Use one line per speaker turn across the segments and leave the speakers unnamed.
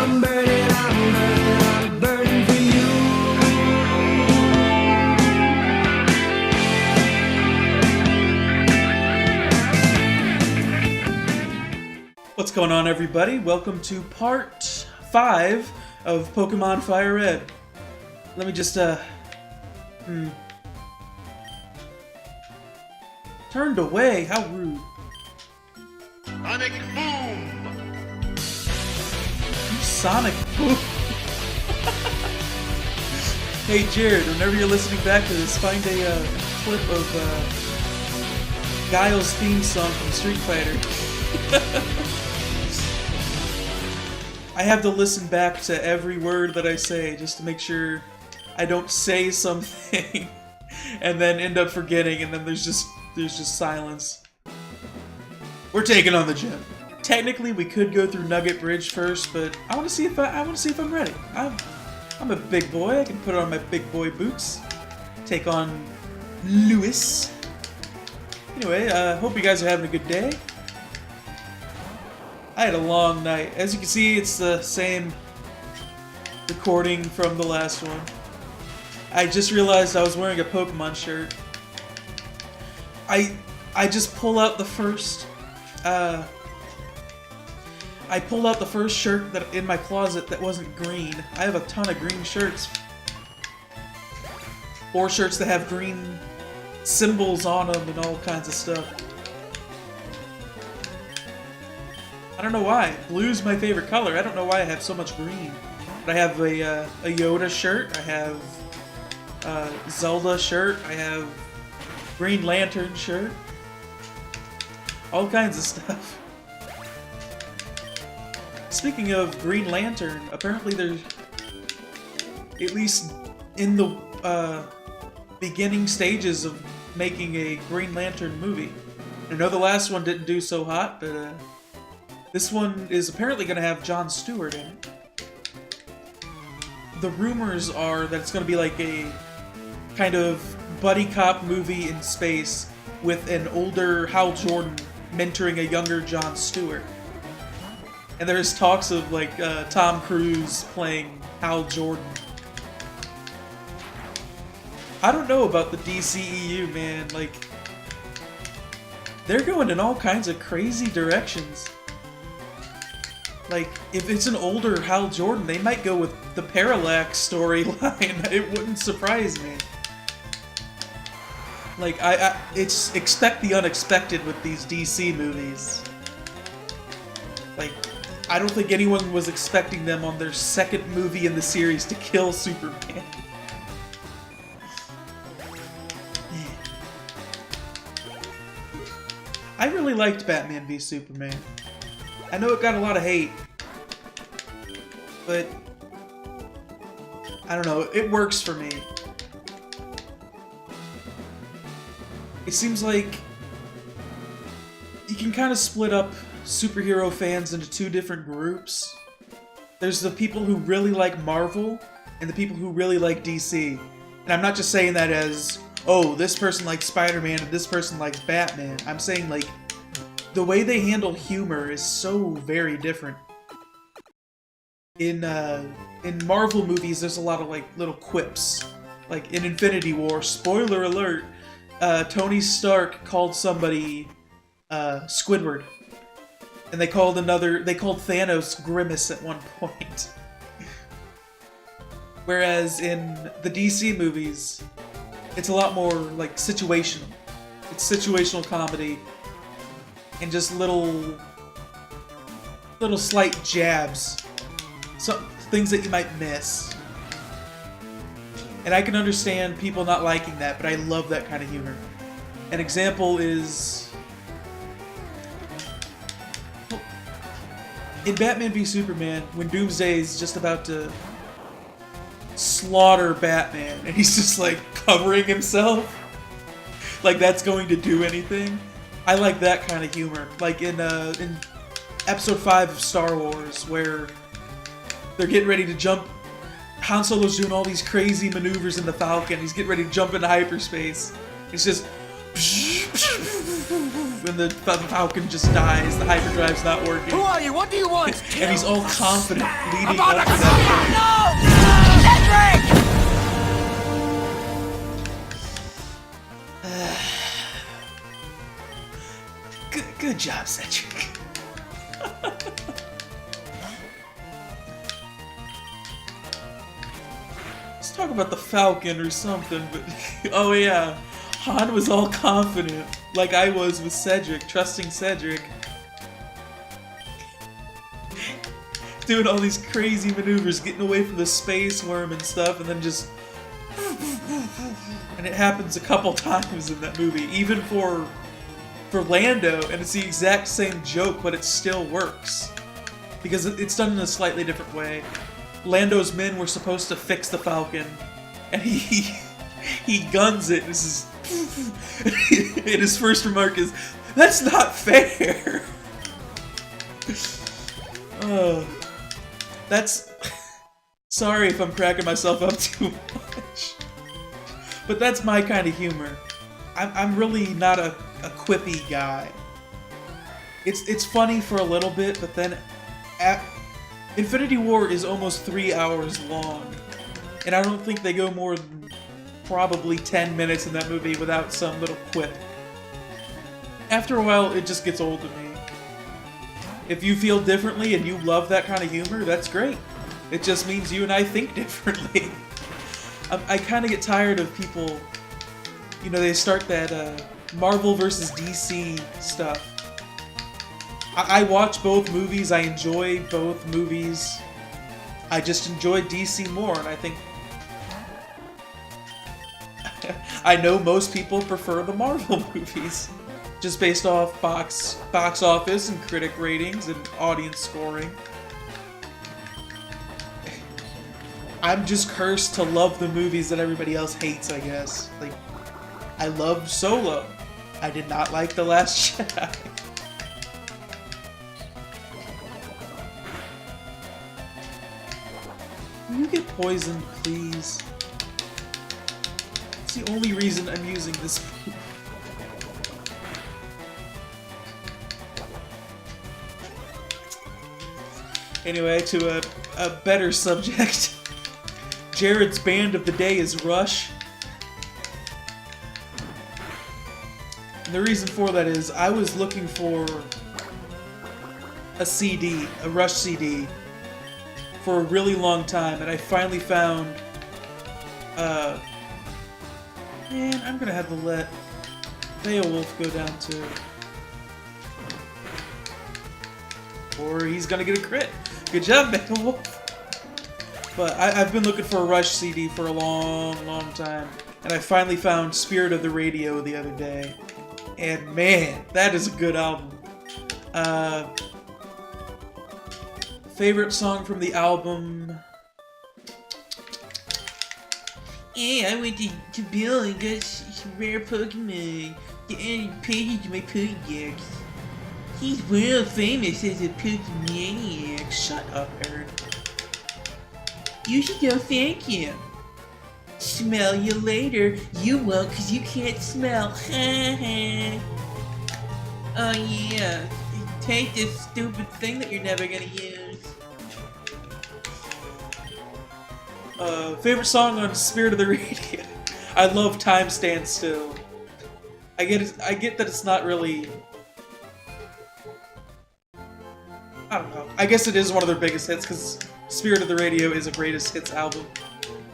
I'm burning, I'm burning, I'm burning for you.
What's going on, everybody? Welcome to part 5 of Pokemon FireRed. Let me just, Turned away? How rude.
Sonic Boom!
Sonic Boom! Hey Jared, whenever you're listening back to this, find a clip of Guile's theme song from Street Fighter. I have to listen back to every word that I say just to make sure I don't say something and then end up forgetting, and then there's just silence. We're taking on the gym. Technically, we could go through Nugget Bridge first, but I want to see if I'm ready. I'm a big boy. I can put on my big boy boots. Take on Lewis. Anyway, hope you guys are having a good day. I had a long night. As you can see, it's the same recording from the last one. I just realized I was wearing a Pokemon shirt. I just pull out the first I pulled out the first shirt that in my closet that wasn't green. I have a ton of green shirts. Or shirts that have green symbols on them and all kinds of stuff. I don't know why. Blue's my favorite color. I don't know why I have so much green. But I have a Yoda shirt. I have a Zelda shirt. I have Green Lantern shirt. All kinds of stuff. Speaking of Green Lantern, apparently there's, at least in the beginning stages of making a Green Lantern movie. I know the last one didn't do so hot, but this one is apparently going to have Jon Stewart in it. The rumors are that it's going to be like a kind of buddy cop movie in space with an older Hal Jordan mentoring a younger Jon Stewart. And there's talks of like Tom Cruise playing Hal Jordan. I don't know about the DCEU, man. Like, they're going in all kinds of crazy directions. Like, if it's an older Hal Jordan, they might go with the Parallax storyline. It wouldn't surprise me. Like, it's expect the unexpected with these DC movies. Like, I don't think anyone was expecting them on their second movie in the series to kill Superman. I really liked Batman v Superman. I know it got a lot of hate, but I don't know, it works for me. It seems like you can kind of split up superhero fans into two different groups. There's the people who really like Marvel and the people who really like DC. And I'm not just saying that as, oh, this person likes Spider-Man and this person likes Batman. I'm saying, like, the way they handle humor is so very different. In Marvel movies, there's a lot of, like, little quips. Like, in Infinity War, spoiler alert, Tony Stark called somebody Squidward. And they called Thanos Grimace at one point. Whereas in the DC movies, it's a lot more like situational. It's situational comedy and just little slight jabs. Some things that you might miss. And I can understand people not liking that, but I love that kind of humor. An example is in Batman v Superman, when Doomsday is just about to slaughter Batman, and he's just like covering himself, like that's going to do anything. I like that kind of humor. Like in Episode 5 of Star Wars, where they're getting ready to jump. Han Solo's doing all these crazy maneuvers in the Falcon. He's getting ready to jump into hyperspace. It's just when the Falcon just dies, the hyperdrive's not working.
Who are you? What do you want?
And he's all confident leading
I'm
up to
on
that.
Cedric!
Good job, Cedric. Let's talk about the Falcon or something, but oh yeah, Han was all confident, like I was with Cedric, trusting Cedric. Doing all these crazy maneuvers, getting away from the space worm and stuff, and then just... And it happens a couple times in that movie, even for Lando, and it's the exact same joke, but it still works. Because it's done in a slightly different way. Lando's men were supposed to fix the Falcon, and he guns it, and and his first remark is, "That's not fair!" That's... Sorry if I'm cracking myself up too much. But that's my kind of humor. I'm really not a quippy guy. It's funny for a little bit, but then Infinity War is almost 3 hours long, and I don't think they go more than probably 10 minutes in that movie without some little quip. After a while, it just gets old to me. If you feel differently and you love that kind of humor, that's great. It just means you and I think differently. I kind of get tired of people, you know, they start that Marvel versus DC stuff. I watch both movies, I enjoy both movies. I just enjoy DC more, and I think... I know most people prefer the Marvel movies, just based off box office and critic ratings and audience scoring. I'm just cursed to love the movies that everybody else hates, I guess. Like, I loved Solo. I did not like The Last Jedi. Can you get poisoned, please? It's the only reason I'm using this. Anyway, to a better subject. Jared's band of the day is Rush. And the reason for that is I was looking for a CD, a Rush CD, for a really long time, and I finally found... Man, I'm gonna have to let Beowulf go down too. Or he's gonna get a crit. Good job, Beowulf! But I've been looking for a Rush CD for a long, long time, and I finally found Spirit of the Radio the other day. And man, that is a good album. Favorite song from the album? Yeah, I went to Bill and got some rare Pokemon. Added pages to my Pokédex. He's world famous as a Pokemaniac. Shut up, Aaron. You should go thank him. Smell you later. You won't, cause you can't smell. Oh yeah. Take this stupid thing that you're never gonna use. Favorite song on Spirit of the Radio. I love Time Stands Still. I get that it's not really... I don't know. I guess it is one of their biggest hits, because Spirit of the Radio is a greatest hits album.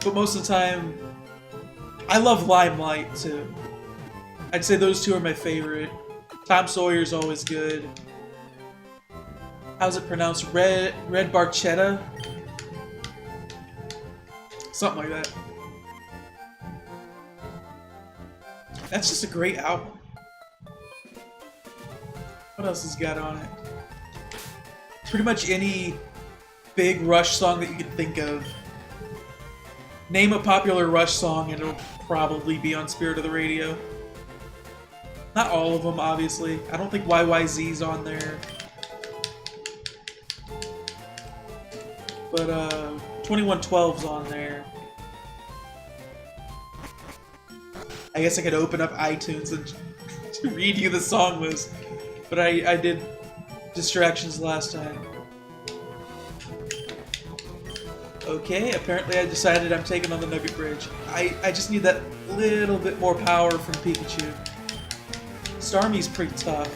But most of the time, I love Limelight too. I'd say those two are my favorite. Tom Sawyer's always good. How's it pronounced? Red Barchetta? Something like that. That's just a great album. What else has got on it? Pretty much any big Rush song that you could think of. Name a popular Rush song and it'll probably be on Spirit of the Radio. Not all of them, obviously. I don't think YYZ's on there. But 2112's on there. I guess I could open up iTunes and read you the song list, but I did distractions last time. Okay, apparently I decided I'm taking on the Nugget Bridge. I just need that little bit more power from Pikachu. Starmie's pretty tough.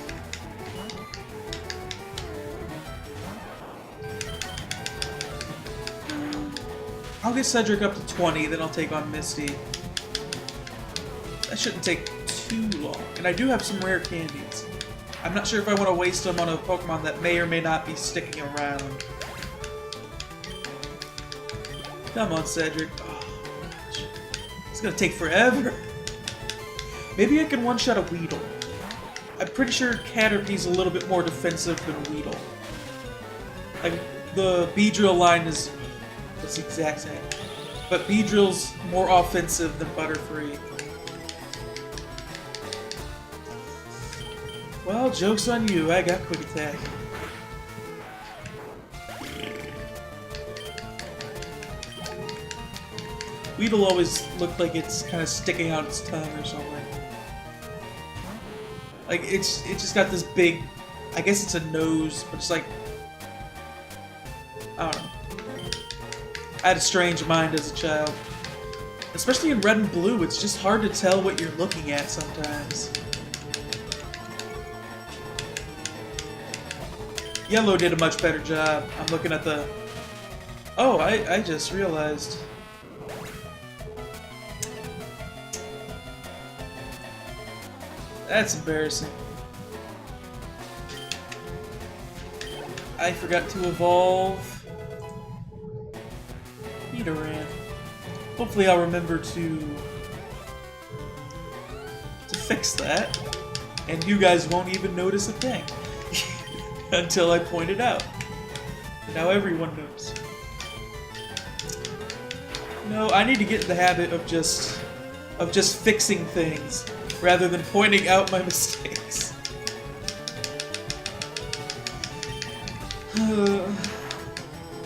I'll get Cedric up to 20, then I'll take on Misty. That shouldn't take too long. And I do have some rare candies. I'm not sure if I want to waste them on a Pokemon that may or may not be sticking around. Come on, Cedric. Oh, it's gonna take forever. Maybe I can one-shot a Weedle. I'm pretty sure Caterpie's a little bit more defensive than Weedle. Like, the Beedrill line is it's the exact same. But Beedrill's more offensive than Butterfree. Well, joke's on you, I got Quick Attack. Weedle always looked like it's kind of sticking out its tongue or something. Like, it just got this big, I guess it's a nose, but it's like, I don't know. I had a strange mind as a child. Especially in Red and Blue, it's just hard to tell what you're looking at sometimes. Yellow did a much better job. I'm looking at the... Oh, I just realized. That's embarrassing. I forgot to evolve Nidoran. Hopefully I'll remember to fix that, and you guys won't even notice a thing until I point it out. Now everyone knows. No, I need to get in the habit of just fixing things rather than pointing out my mistakes.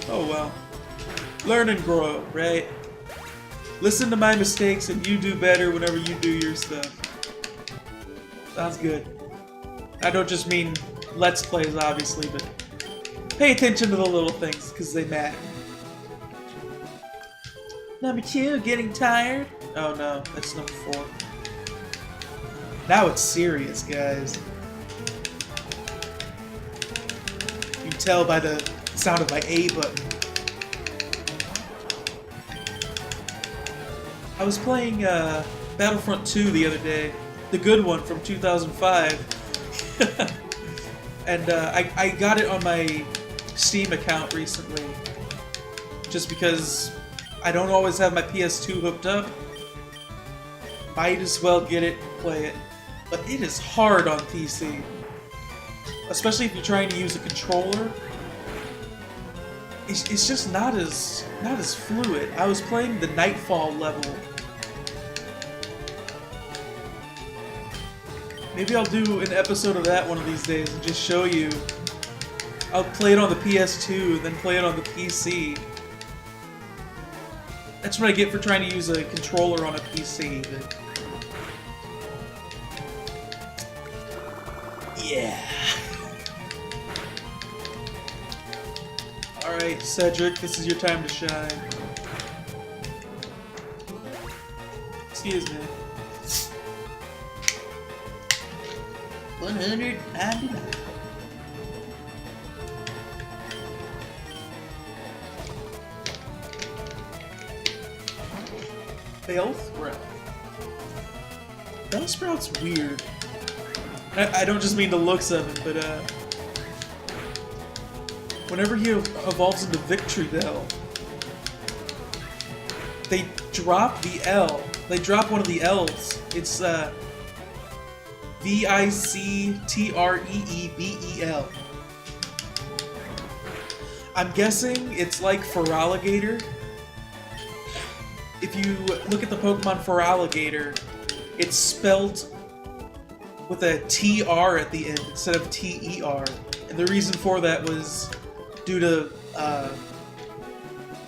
Oh well. Learn and grow, right? Listen to my mistakes and you do better whenever you do your stuff. Sounds good. I don't just mean Let's Plays, obviously, but pay attention to the little things, because they matter. Number 2, getting tired? Oh no, that's number 4. Now it's serious, guys. You can tell by the sound of my A button. I was playing Battlefront 2 the other day, the good one from 2005, and I got it on my Steam account recently, just because I don't always have my PS2 hooked up. Might as well get it and play it, but it is hard on PC, especially if you're trying to use a controller. It's just not as fluid. I was playing the Nightfall level. Maybe I'll do an episode of that one of these days and just show you. I'll play it on the PS2 and then play it on the PC. That's what I get for trying to use a controller on a PC. But... yeah. Alright, Cedric, this is your time to shine. Excuse me. 199. Bellsprout. Bellsprout's weird. I don't just mean the looks of him, but whenever he evolves into Victreebel, they drop the L. They drop one of the L's. It's Victreebel. I'm guessing it's like Feraligatr. If you look at the Pokemon Feraligatr, it's spelled with a TR at the end instead of TER. And the reason for that was due to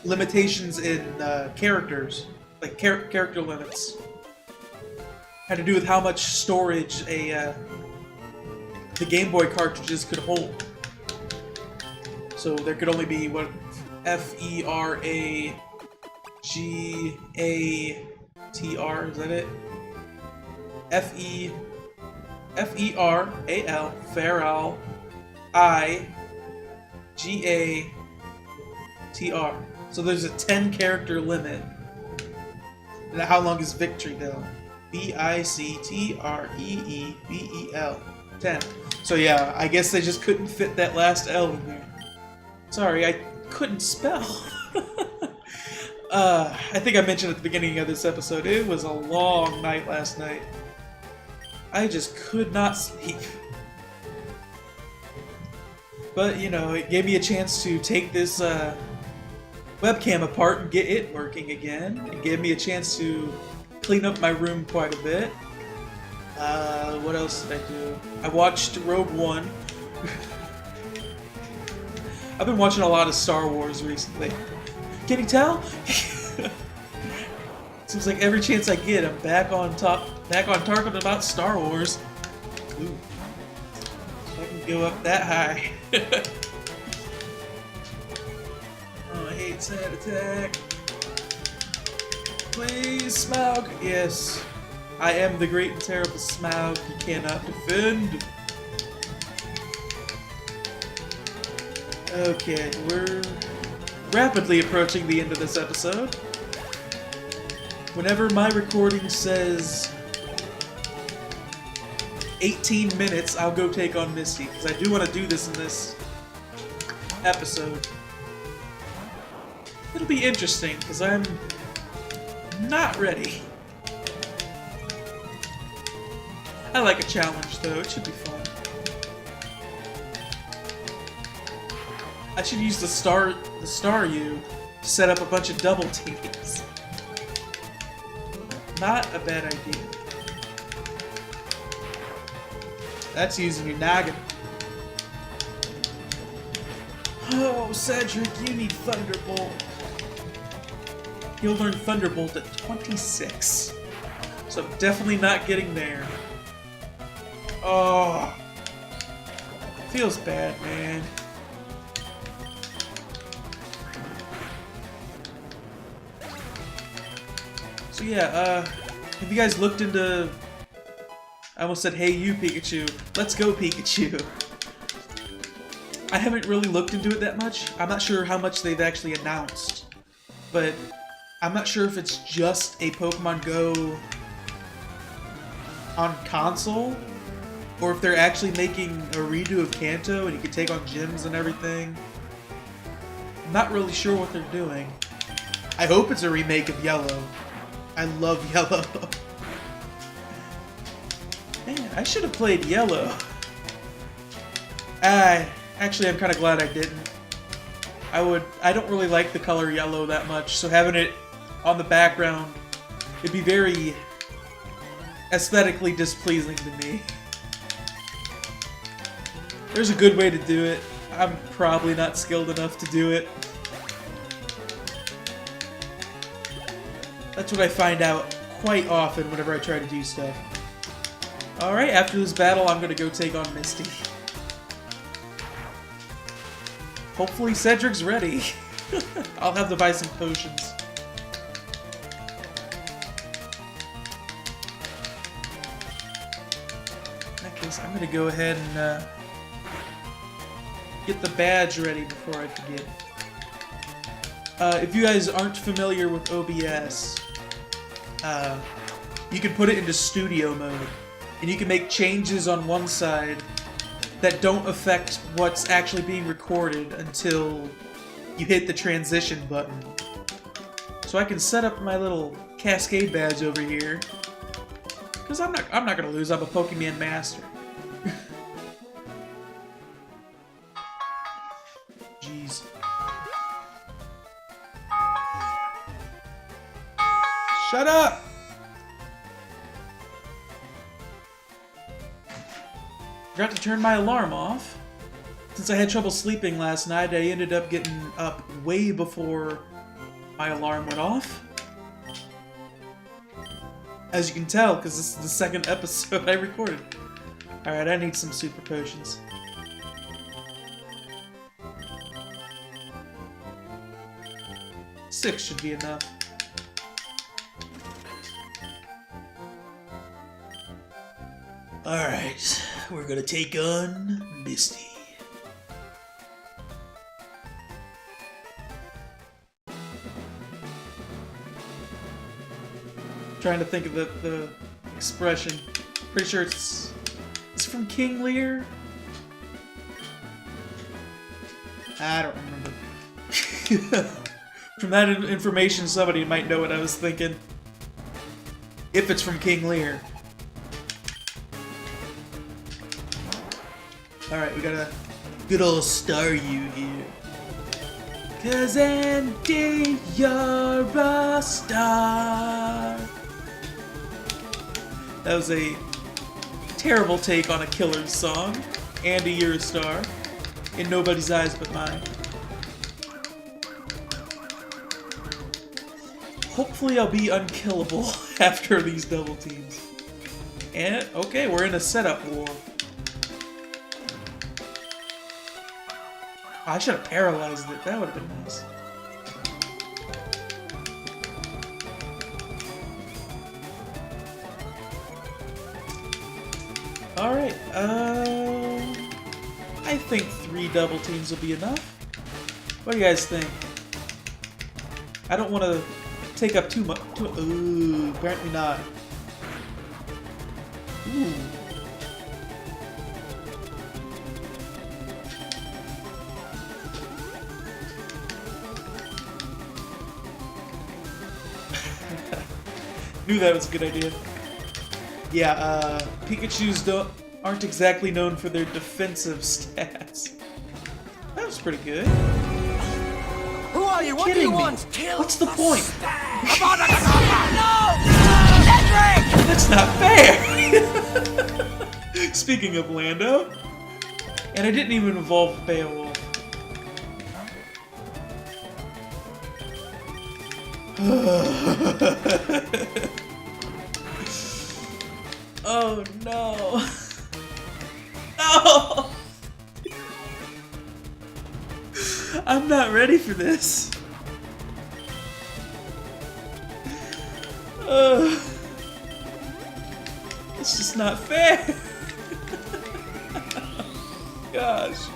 limitations in characters, like character limits. had to do with how much storage the Game Boy cartridges could hold. So there could only be what FeRaGATR, is that it? FeRAL, Feral, IGATR. So there's a 10-character limit. And how long is Victoryville? VICTREEBEL. 10. So yeah, I guess they just couldn't fit that last L in there. Sorry, I couldn't spell. I think I mentioned at the beginning of this episode, it was a long night last night. I just could not sleep. But, you know, it gave me a chance to take this webcam apart and get it working again. It gave me a chance to clean up my room quite a bit. What else did I do? I watched Rogue One. I've been watching a lot of Star Wars recently. Can you tell? Seems like every chance I get, I'm back on talking about Star Wars. Ooh. I can go up that high. Oh, I hate Sand Attack. Please, Smaug. Yes. I am the great and terrible Smaug you cannot defend. Okay, we're rapidly approaching the end of this episode. Whenever my recording says 18 minutes, I'll go take on Misty, because I do want to do this in this episode. It'll be interesting, because I'm not ready. I like a challenge, though. It should be fun. I should use the star U to set up a bunch of double teams. Not a bad idea. That's using your noggin. Oh, Cedric, you need Thunderbolt. He'll learn Thunderbolt at 26. So I'm definitely not getting there. Oh. Feels bad, man. So yeah, have you guys looked into... I almost said, hey you Pikachu. Let's go Pikachu. I haven't really looked into it that much. I'm not sure how much they've actually announced. But I'm not sure if it's just a Pokemon Go on console, or if they're actually making a redo of Kanto and you can take on gyms and everything. I'm not really sure what they're doing. I hope it's a remake of Yellow. I love Yellow. Man, I should have played Yellow. Actually, I'm kind of glad I didn't. I don't really like the color yellow that much, so having it on the background, it'd be very aesthetically displeasing to me. There's a good way to do it. I'm probably not skilled enough to do it. That's what I find out quite often whenever I try to do stuff. Alright, after this battle, I'm gonna go take on Misty. Hopefully Cedric's ready. I'll have to buy some potions. In that case, I'm gonna go ahead and get the badge ready before I forget. If you guys aren't familiar with OBS, you can put it into studio mode, and you can make changes on one side that don't affect what's actually being recorded until you hit the transition button. So I can set up my little Cascade badge over here, because I'm not gonna lose. I'm a Pokemon master. Jeez. Shut up! Forgot to turn my alarm off. Since I had trouble sleeping last night, I ended up getting up way before my alarm went off. As you can tell, because this is the second episode I recorded. Alright, I need some super potions. Six should be enough. Alright, we're gonna take on Misty. Trying to think of the expression. Pretty sure it's from King Lear? I don't remember. From that information, somebody might know what I was thinking. If it's from King Lear. Alright, we got a good old Staryu here. 'Cause Andy, you're a star. That was a terrible take on a Killer's song. Andy, you're a star. In nobody's eyes but mine. Hopefully I'll be unkillable after these double teams. And, okay, we're in a setup war. I should have paralyzed it. That would have been nice. Alright, I think 3 double teams will be enough. What do you guys think? I don't want to take up too much. Ooh, apparently not. Ooh. Knew that was a good idea. Yeah, Pikachus aren't exactly known for their defensive stats. That was pretty good.
Who are you? What do you want? Kill
What's the point?
No! Cedric!
That's not fair! Speaking of Lando. And I didn't even involve Beowulf. Oh no! No! I'm not ready for this. It's just not fair. Gosh.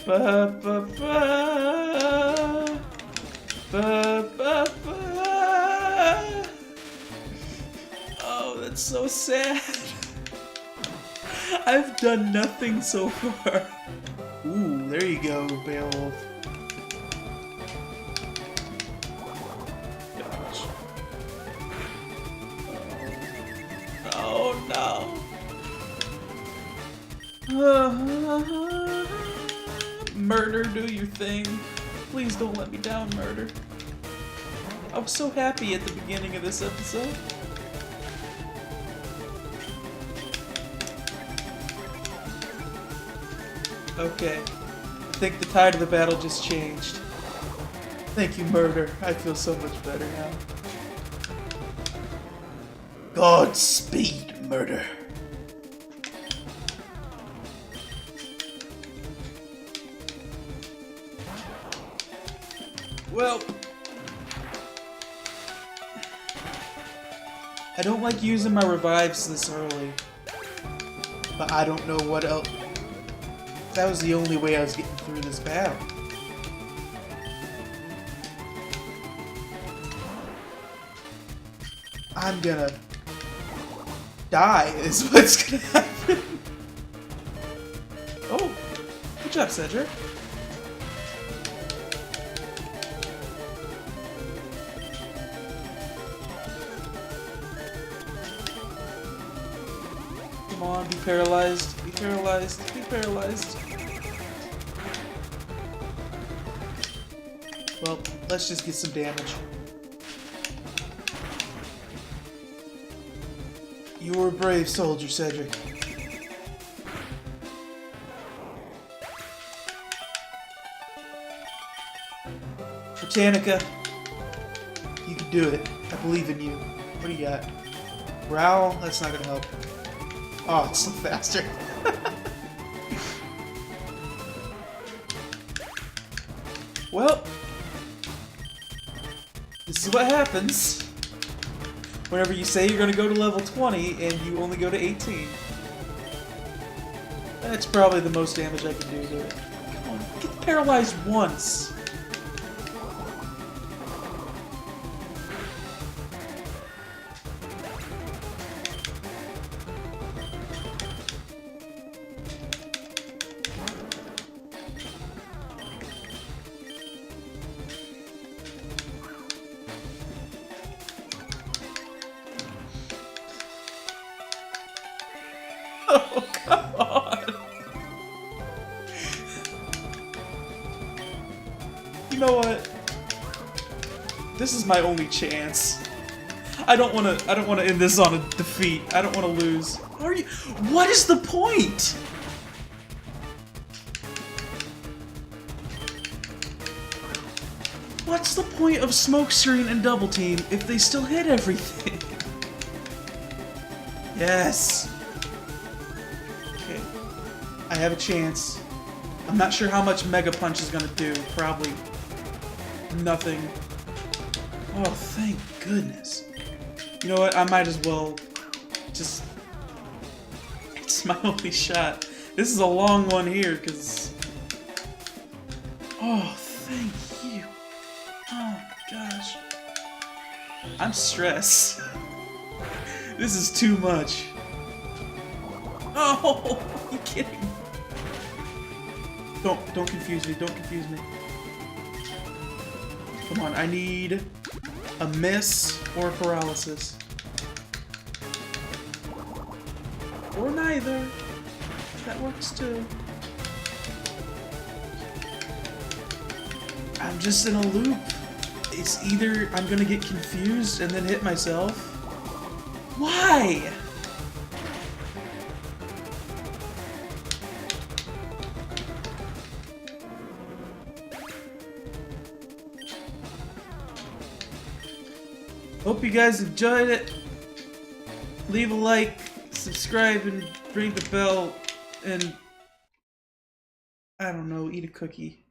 Ba ba ba ba ba ba. Oh, that's so sad. I've done nothing so far. Ooh, there you go, Beowulf. Gosh. Oh no. Murder, do your thing. Please don't let me down, Murder. I was so happy at the beginning of this episode. Okay. I think the tide of the battle just changed. Thank you, Murder. I feel so much better now. Godspeed, Murder. Well, I don't like using my revives this early, but I don't know what else. That was the only way I was getting through this battle. I'm gonna die is what's gonna happen. Oh, good job, Cedric. Come on, be paralyzed, be paralyzed, be paralyzed. Well, let's just get some damage. You were a brave soldier, Cedric. Britannica, you can do it. I believe in you. What do you got? Growl? That's not gonna help. Oh, it's so faster. Well, this is what happens whenever you say you're gonna go to level 20 and you only go to 18. That's probably the most damage I can do to it. Come on, get paralyzed once. Oh, come on! You know what? This is my only chance. I don't wanna end this on a defeat. I don't wanna lose. What is the point? What's the point of smoke screen and double team if they still hit everything? Yes! Okay. I have a chance. I'm not sure how much Mega Punch is gonna do. Probably nothing. Oh, thank goodness. You know what? I might as well just... It's my only shot. This is a long one here, because... Oh, thank you. Oh, gosh. I'm stressed. This is too much. Oh, are you kidding? Don't confuse me. Don't confuse me. Come on, I need a miss or a paralysis. Or neither. That works too. I'm just in a loop. It's either I'm gonna get confused and then hit myself. Why? Hope you guys enjoyed it. Leave a like, subscribe, and ring the bell, and I don't know, eat a cookie.